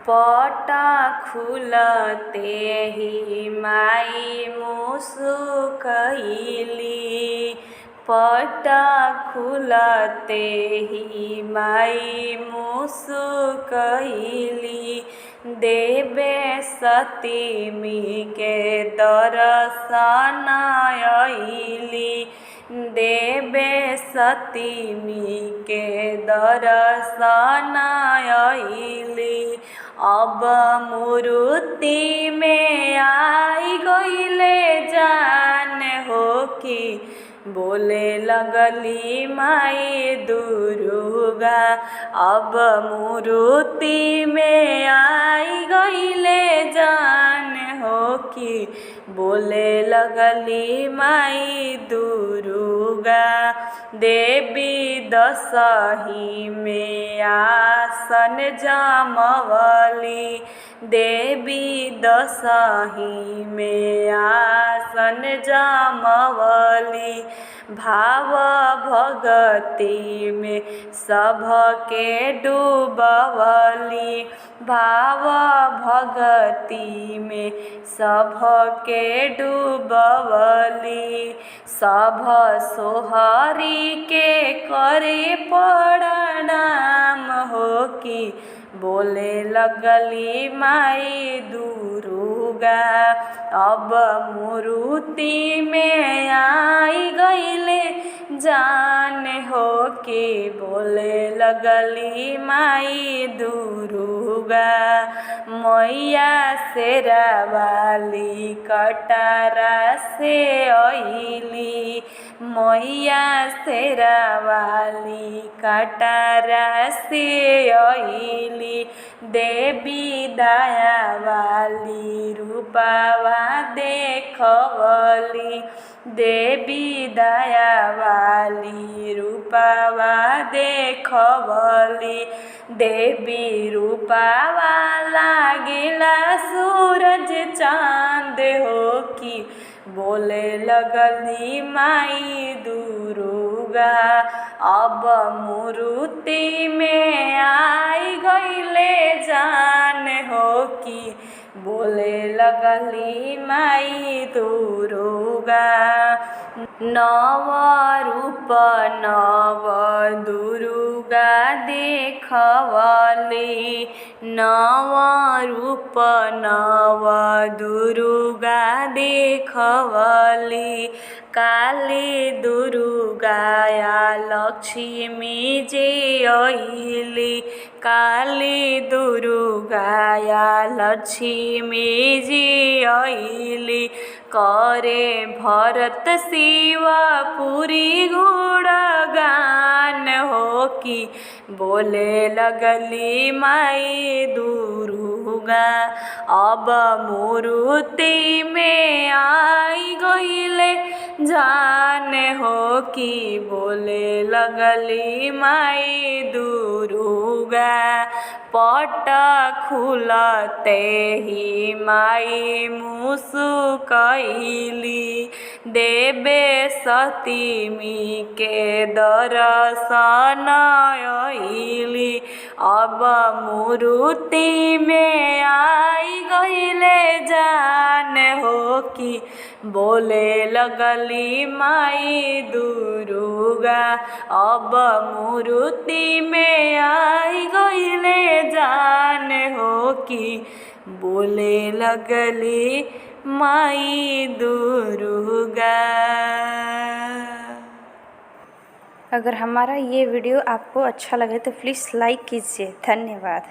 पटा खुलते ही माई मुस्कइली। पटा खुलते ही माई मुस्कइली। देवे सतीमी के दर्शन अइली। देवे सतीमी के दर्शन अइली। अब मूर्ति में आई गइले जान हो कि बोले लगली माई दुर्गा। अब मूर्ति में आई गइले जान हो कि बोले लगली माई दुर्गा। देवी दशही में आसन जमवली। देवी दशही में आसन जमवली। भाव भगति में सबके डूबवली। भाव भगति में सबके डूबवली। सब सोहरी के करे प्रणाम हो कि बोले लगली माई दुर्गा। अब मूर्ति में आई गइले जान हो कि बोले लगली माई दुर्गा। मैया शेरावाली कटारा से अइली। मैया शेरावाली कटारा से अइली। देवी दयावाली रूपवा देखवली। देवी दयावाली रूपवा देखवली। देवी रूपवा लागिला सूरज चांद हो कि बोले लगली माई दुर्गा। अब मूर्ति में आई गइले जान हो कि बोले लगली माई दुर्गा। नव रूप नव दुर्गा देखवली। नव रूप नव दुर्गा देखवली। काली दुर्गा या लक्ष्मी जी अइली। काली दुर्गा या लक्ष्मी जी अइली। करे भरत शिवपुरी गुणगान हो कि बोले लगली माई दुर्गा। अब मूर्ति में आई गइले जान हो कि बोले लगली माई दुर्गा। पट खुलते ही माई मुस्कइली। देवे सतीमी के दर्शन अइली। अब मूर्ति में आई गइले जान हो कि बोले लगली माई दुर्गा। अब मूर्ति में आई गइले जान हो कि बोले लगली माई दुर्गा। अगर हमारा ये वीडियो आपको अच्छा लगे तो प्लीज़ लाइक कीजिए। धन्यवाद।